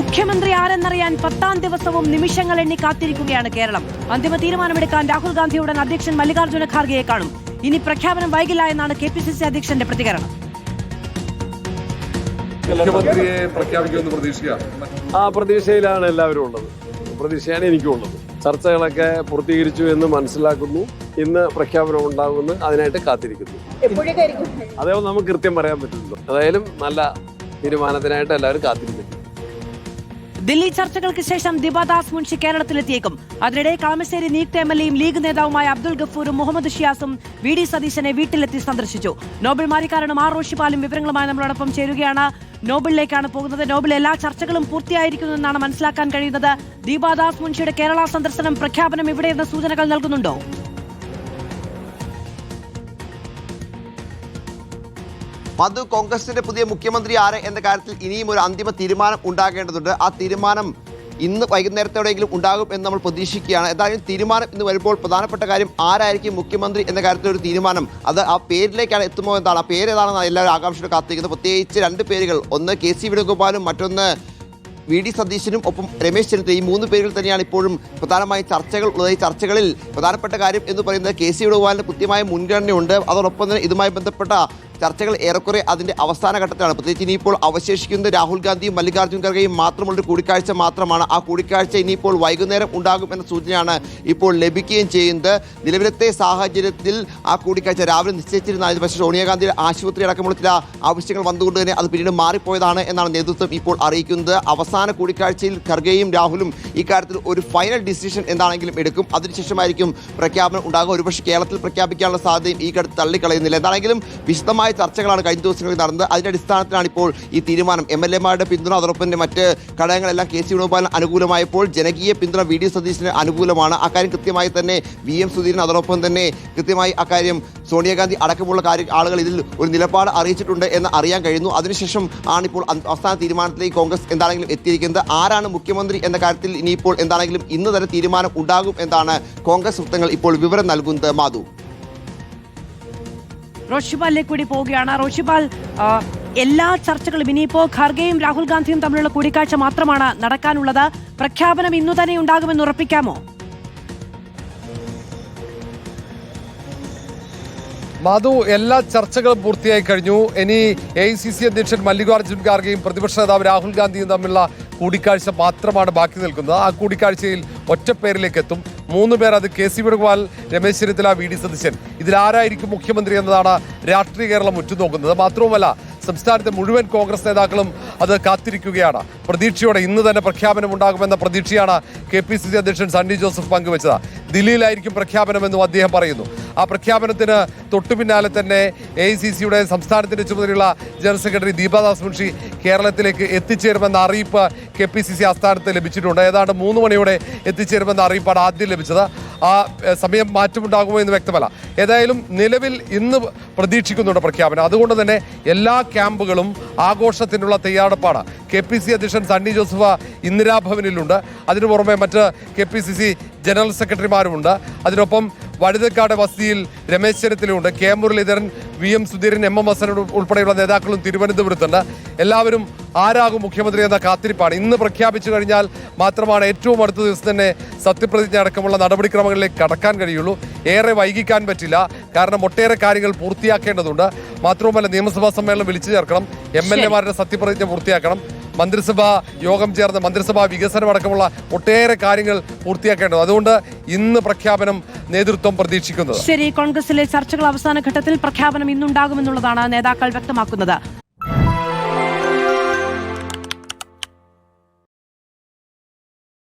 മുഖ്യമന്ത്രി ആരെന്നറിയാൻ 10ാം ദിവസവും നിമിഷങ്ങൾ എണ്ണി കാത്തിരിക്കുകയാണ് കേരളം. അന്തിമ തീരുമാനമെടുക്കാൻ രാഹുൽ ഗാന്ധിയുടെ അധ്യക്ഷൻ മല്ലികാർജ്ജുന ഖാർഗെയെ കാണും. ഇനി പ്രഖ്യാപനം വൈകില്ല എന്നാണ് KPCC അധ്യക്ഷന്റെ പ്രതികരണം. മുഖ്യമന്ത്രിയെ പ്രഖ്യാപിക്കുമെന്ന് പ്രതീക്ഷിക്കുക. ആ പ്രതീക്ഷയിലാണ് എല്ലാവരും ഉള്ളത്. പ്രതീക്ഷയാണ് എനിക്കും ഉള്ളത്. ചർച്ചകളൊക്കെ പൂർത്തീകരിച്ചു എന്ന് മനസ്സിലാക്കുന്നു. ഇന്ന് പ്രഖ്യാപനം ഉണ്ടാകുമെന്ന് അതിനായിട്ട് കാത്തിരിക്കുന്നു. അതേപോലെ നമുക്ക് കൃത്യം പറയാൻ പറ്റില്ലല്ലോ. ഏതായാലും നല്ല തീരുമാനത്തിനായിട്ട് എല്ലാവരും കാത്തിരിക്കുന്നു. ദില്ലി ചർച്ചകൾക്ക് ശേഷം ദിബാദാസ് മുൻഷി കേരളത്തിലെത്തിയേക്കും. അതിനിടെ കളമശ്ശേരി നിയുക്ത MLA-യും ലീഗ് നേതാവുമായ അബ്ദുൾ ഗഫൂറും മുഹമ്മദ് ഷിയാസും VD സതീശനെ വീട്ടിലെത്തി സന്ദർശിച്ചു. നോബൽ മാരിക്കാരനും R റോഷിപാലും വിവരങ്ങളുമായി നമ്മളോടൊപ്പം ചേരുകയാണ്. നോബലിലേക്കാണ് പോകുന്നത്. നോബൽ, എല്ലാ ചർച്ചകളും പൂർത്തിയായിരിക്കുമെന്നാണ് മനസ്സിലാക്കാൻ കഴിയുന്നത്. ദിബാദാസ് മുൻഷിയുടെ കേരള സന്ദർശനം പ്രഖ്യാപനം ഇവിടെയെന്ന സൂചനകൾ നൽകുന്നുണ്ടോ? മധു, കോൺഗ്രസിന്റെ പുതിയ മുഖ്യമന്ത്രി ആര് എന്ന കാര്യത്തിൽ ഇനിയും ഒരു അന്തിമ തീരുമാനം ഉണ്ടാകേണ്ടതുണ്ട്. ആ തീരുമാനം ഇന്ന് വൈകുന്നേരത്തോടെയെങ്കിലും ഉണ്ടാകും എന്ന് നമ്മൾ പ്രതീക്ഷിക്കുകയാണ്. എന്തായാലും തീരുമാനം ഇന്ന് വരുമ്പോൾ പ്രധാനപ്പെട്ട കാര്യം ആരായിരിക്കും മുഖ്യമന്ത്രി എന്ന കാര്യത്തിൽ ഒരു തീരുമാനം, അത് ആ പേരിലേക്കാണ് എത്തുമോ എന്നാണ്. ആ പേര് ഏതാണെന്ന് എല്ലാവരും ആകാംക്ഷയോടെ കാത്തിരിക്കുന്നത്. പ്രത്യേകിച്ച് രണ്ട് പേരുകൾ, ഒന്ന് KC വേണുഗോപാലും മറ്റൊന്ന് VD സതീശനും ഒപ്പം രമേശ് ചെന്നിത്തല. ഈ മൂന്ന് പേരുകൾ തന്നെയാണ് ഇപ്പോഴും പ്രധാനമായും ചർച്ചകൾ ഉള്ളത്. ഈ ചർച്ചകളിൽ പ്രധാനപ്പെട്ട കാര്യം എന്ന് പറയുന്നത് KC വേണുഗോപാലിന് കൃത്യമായ മുൻഗണനയുണ്ട്. അതോടൊപ്പം തന്നെ ഇതുമായി ബന്ധപ്പെട്ട ചർച്ചകൾ ഏറെക്കുറെ അതിൻ്റെ അവസാന ഘട്ടത്തിലാണ്. പ്രത്യേകിച്ച് ഇനിയിപ്പോൾ അവശേഷിക്കുന്നത് രാഹുൽ ഗാന്ധിയും മല്ലികാർജ്ജുൻ ഖാർഗെയും മാത്രമുള്ളൊരു കൂടിക്കാഴ്ച മാത്രമാണ്. ആ കൂടിക്കാഴ്ച ഇനിയിപ്പോൾ വൈകുന്നേരം ഉണ്ടാകും എന്ന സൂചനയാണ് ഇപ്പോൾ ലഭിക്കുകയും ചെയ്യുന്നത്. നിലവിലത്തെ സാഹചര്യത്തിൽ ആ കൂടിക്കാഴ്ച രാവിലെ നിശ്ചയിച്ചിരുന്ന, പക്ഷേ സോണിയാഗാന്ധി ആശുപത്രി അടക്കമുള്ള ചില ആവശ്യങ്ങൾ വന്നുകൊണ്ട് തന്നെ അത് പിന്നീട് മാറിപ്പോയതാണ് എന്നാണ് നേതൃത്വം ഇപ്പോൾ അറിയിക്കുന്നത്. അവസാന കൂടിക്കാഴ്ചയിൽ ഖർഗെയും രാഹുലും ഇക്കാര്യത്തിൽ ഒരു ഫൈനൽ ഡിസിഷൻ എന്താണെങ്കിലും എടുക്കും. അതിനുശേഷമായിരിക്കും പ്രഖ്യാപനം ഉണ്ടാകുക. ഒരുപക്ഷെ കേരളത്തിൽ പ്രഖ്യാപിക്കാനുള്ള സാധ്യതയും ഈ ഘട്ടത്തിൽ തള്ളിക്കളയുന്നില്ല. എന്താണെങ്കിലും വിശദമായ ചർച്ചകളാണ് കഴിഞ്ഞ ദിവസങ്ങളിൽ നടന്നത്. അതിന്റെ അടിസ്ഥാനത്തിലാണ് ഇപ്പോൾ ഈ തീരുമാനം. MLA-മാരുടെ പിന്തുണ, അതോടൊപ്പം തന്നെ മറ്റ് ഘടകങ്ങളെല്ലാം KC വേണുഗോപാലിന് അനുകൂലമായപ്പോൾ ജനകീയ പിന്തുണ VD സതീശന് അനുകൂലമാണ്. അക്കാര്യം കൃത്യമായി തന്നെ VM സുധീരൻ, അതോടൊപ്പം തന്നെ കൃത്യമായി അക്കാര്യം സോണിയാഗാന്ധി അടക്കമുള്ള ആളുകൾ ഇതിൽ ഒരു നിലപാട് അറിയിച്ചിട്ടുണ്ട് എന്ന് അറിയാൻ കഴിയുന്നു. അതിനുശേഷം ആണിപ്പോൾ അവസാന തീരുമാനത്തിലേക്ക് കോൺഗ്രസ് എന്താണെങ്കിലും എത്തിയിരിക്കുന്നത്. ആരാണ് മുഖ്യമന്ത്രി എന്ന കാര്യത്തിൽ ഇനിയിപ്പോൾ എന്താണെങ്കിലും ഇന്ന് തന്നെ തീരുമാനം ഉണ്ടാകും എന്നാണ് കോൺഗ്രസ് വൃത്തങ്ങൾ ഇപ്പോൾ വിവരം നൽകുന്നത്. മാധു, റോഷിപാലിലേക്ക് കൂടി പോവുകയാണ്. റോഷിപാൽ, എല്ലാ ചർച്ചകളും ഇനിയിപ്പോ ഖാർഗെയും രാഹുൽ ഗാന്ധിയും തമ്മിലുള്ള കൂടിക്കാഴ്ച മാത്രമാണ് നടക്കാനുള്ളത്. പ്രഖ്യാപനം ഇന്നു തന്നെ ഉണ്ടാകുമെന്ന് ഉറപ്പിക്കാമോ? മധു, എല്ലാ ചർച്ചകളും പൂർത്തിയായി കഴിഞ്ഞു. ഇനി AICC അധ്യക്ഷൻ മല്ലികാർജ്ജുൻ ഖാർഗെയും പ്രതിപക്ഷ നേതാവ് രാഹുൽ ഗാന്ധിയും തമ്മിലുള്ള കൂടിക്കാഴ്ച മാത്രമാണ് ബാക്കി നിൽക്കുന്നത്. ആ കൂടിക്കാഴ്ചയിൽ ഒറ്റപ്പേരിലേക്ക് എത്തും. 3 പേർ, അത് KC വേണുഗോപാൽ, രമേശ് ചെന്നിത്തല, VD സതീശൻ. ഇതിലാരായിരിക്കും മുഖ്യമന്ത്രി എന്നതാണ് രാഷ്ട്രീയ കേരളം ഉറ്റുനോക്കുന്നത്. മാത്രവുമല്ല, സംസ്ഥാനത്തെ മുഴുവൻ കോൺഗ്രസ് നേതാക്കളും അത് കാത്തിരിക്കുകയാണ്. പ്രതീക്ഷയോടെ ഇന്ന് തന്നെ പ്രഖ്യാപനം ഉണ്ടാകുമെന്ന പ്രതീക്ഷയാണ് KPCC അധ്യക്ഷൻ സണ്ണി ജോസഫ് പങ്കുവച്ചത്. ദില്ലിയിലായിരിക്കും പ്രഖ്യാപനമെന്നും അദ്ദേഹം പറയുന്നു. ആ പ്രഖ്യാപനത്തിന് തൊട്ടു പിന്നാലെ തന്നെ AICC-യുടെ സംസ്ഥാനത്തിന്റെ ചുമതലയുള്ള ജനറൽ സെക്രട്ടറി ദിബാദാസ് മുൻഷി കേരളത്തിലേക്ക് എത്തിച്ചേരുമെന്ന അറിയിപ്പ് KPCC ആസ്ഥാനത്ത് ലഭിച്ചിട്ടുണ്ട്. ഏതാണ്ട് 3 മണിയോടെ എത്തിച്ചേരുമെന്ന അറിയിപ്പാണ് ആദ്യം ലഭിച്ചത്. ആ സമയം മാറ്റമുണ്ടാകുമോ എന്ന് വ്യക്തമല്ല. ഏതായാലും നിലവിൽ ഇന്ന് പ്രതീക്ഷിക്കുന്നുണ്ട് പ്രഖ്യാപനം. അതുകൊണ്ട് തന്നെ എല്ലാ ക്യാമ്പുകളും ആഘോഷത്തിനുള്ള തയ്യാറെടുപ്പാണ്. KPCC അധ്യക്ഷൻ സണ്ണി ജോസഫ് ഇന്ദിരാഭവനിലുണ്ട്. അതിനു പുറമെ മറ്റ് KPCC ജനറൽ സെക്രട്ടറിമാരുമുണ്ട്. അതിനൊപ്പം വഴുതക്കാട് വസതിയിൽ Ramesh ചെന്നിത്തലയുണ്ട്. K Muraleedharan, VM Sudheeran, MM Hasan ഉൾപ്പെടെയുള്ള നേതാക്കളും തിരുവനന്തപുരത്തുണ്ട്. എല്ലാവരും ആരാകും മുഖ്യമന്ത്രി എന്ന കാത്തിരിപ്പാണ്. ഇന്ന് പ്രഖ്യാപിച്ചു കഴിഞ്ഞാൽ മാത്രമാണ് ഏറ്റവും അടുത്ത ദിവസം തന്നെ സത്യപ്രതിജ്ഞ അടക്കമുള്ള നടപടിക്രമങ്ങളിലേക്ക് കടക്കാൻ കഴിയുള്ളൂ. ഏറെ വൈകിക്കാൻ പറ്റില്ല. കാരണം ഒട്ടേറെ കാര്യങ്ങൾ പൂർത്തിയാക്കേണ്ടതുണ്ട്. മാത്രവുമല്ല, നിയമസഭാ സമ്മേളനം വിളിച്ചു ചേർക്കണം, MLA-മാരുടെ സത്യപ്രതിജ്ഞ പൂർത്തിയാക്കണം, മന്ത്രിസഭാ യോഗം ചേർന്ന് മന്ത്രിസഭാ വികസനം അടക്കമുള്ള ഒട്ടേറെ കാര്യങ്ങൾ പൂർത്തിയാക്കേണ്ടത്. അതുകൊണ്ട് ഇന്ന് പ്രഖ്യാപനം നേതൃത്വം പ്രതീക്ഷിക്കുന്നത്. ശരി, കോൺഗ്രസിലെ ചർച്ചകൾ അവസാന ഘട്ടത്തിൽ പ്രഖ്യാപനം ഇന്നുണ്ടാകുമെന്നുള്ളതാണ് നേതാക്കൾ വ്യക്തമാക്കുന്നത്.